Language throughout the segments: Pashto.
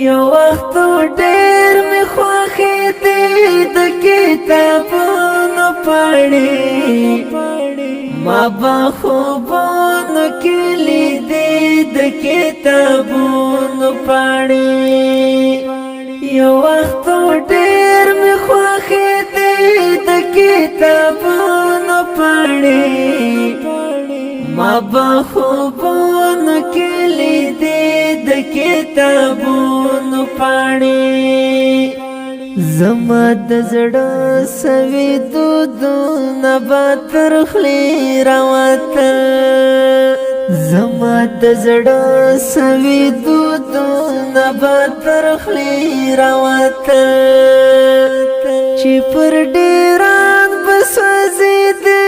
یو وخت ډېر می خوښې دي د کتابونو پاڼې ما به خوبونو کې لیدې د کتابونو پاڼې یو وخت ډېر می خوښې دي د کتابونو پاڼې ما به خوبونو کې لیدې د کتابونو پاڼې زما د زړه سوي دودونه به تر خولې راوتل زما د زړه سوي دودونه به تر خولې راوتل چې پر ډېران به سوځېدې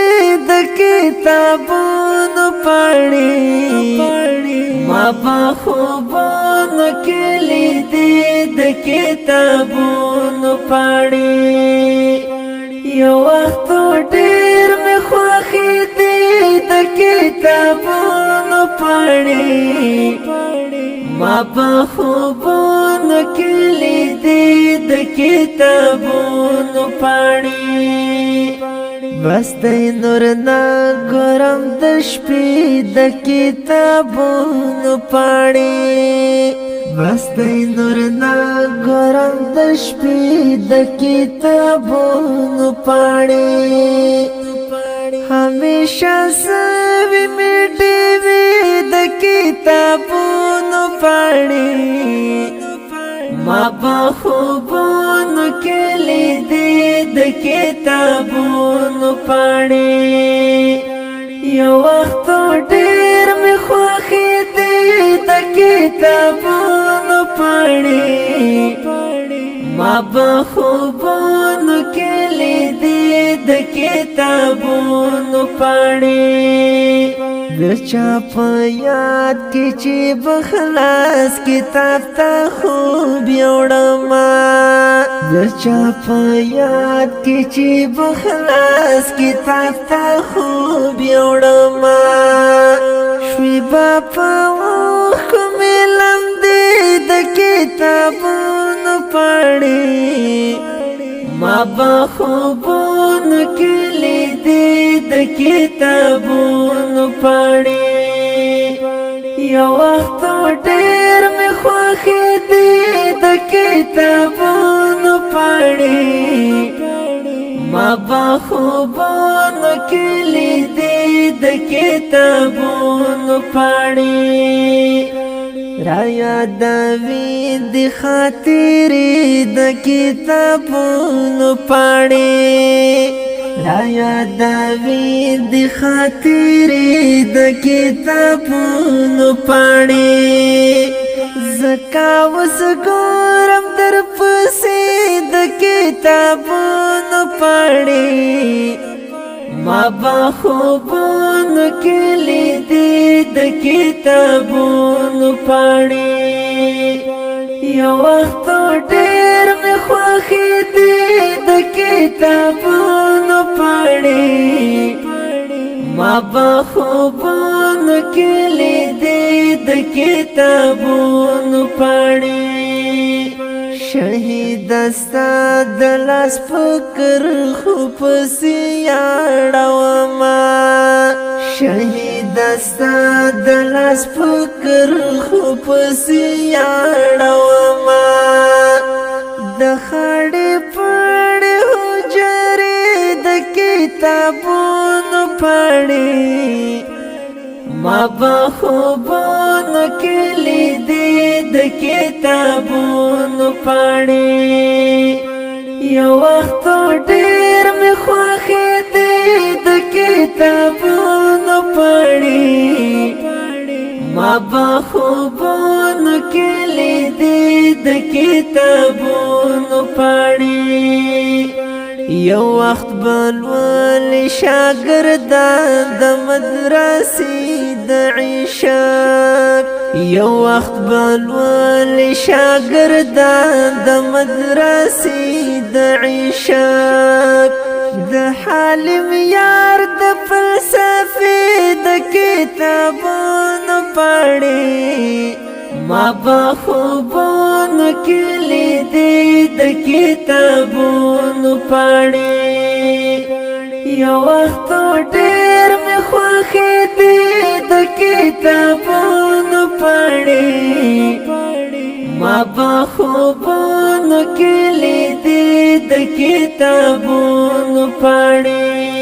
د کتابونو پاڼې ما به خوبونو کې لیدې د کتابونو پاڼې یو وخت ډېر می خوښې دي د کتابونو پاڼې ما به خوبونو کې لیدې د کتابونو پاڼې بس د نور نه ګورم د شپې د کتابونو پاڼې بس د نور نه ګورم د شپې د کتابونو پاڼې همیشه سوي مې ډېوې د کتابونو پاڼې ما به خوبونو کې لیدې د کتابونو پاڼې یو وخت ډېر می خوښې دي د کتابونو پاڼې ما به خوبونو کې لیدې د کتابونو پاڼې د چا په یاد کې چې بخلاص کتاب ته خوب یوړما د چا په یاد کې چې بخلاص کتاب ته خوب یوړما شوي به په اوښکو مې لمدې د کتابونو پاڼې ما به خوبونو کې لیدې د کتابونو پاڼې یو وخت ډېر می خوښې دي د کتابونو پاڼې ما به خوبونو کې لیدې د کتابونو پاڼې را یادوي د خاطرې د کتابونو پاڼې را یادوي د خاطرې د کتابونو پاڼې زکا اوس ګورم در پسې د کتابونو پاڼې ما به خوبونو کې لیدې د کتابونو پاڼې یو وخت ډېر می خوښې دي د کتابونو پاڼې ما به خوبونو کې لیدې د کتابونو پاڼې شهید ستا د لاس فکر خو پسې یاړوما شهید ستا د لاس فکر خو پسې یاړوما د خړې پړې حجرې د کتابونو پاڼې ما به خوبونو کې لیدې د کتابونو پاڼې یو وخت ډېر می خوښې دي د کتابونو پاڼې ما به خوبونو کې لیدې د کتابونو پاڼې یو وخت بلول شاګردان د مدرسې د عشاق یو وخت بلول شاګردان د مدرسې د عشاق د حالم یار د فلسفې د کتابونو پاڼې ما به خوبونو کې لیدې د کتابونو پاڼې یو وخت ډېر مې خوښېدې د کتابونو پاڼې ما به خوبونو کې لیدې د کتابونو پاڼې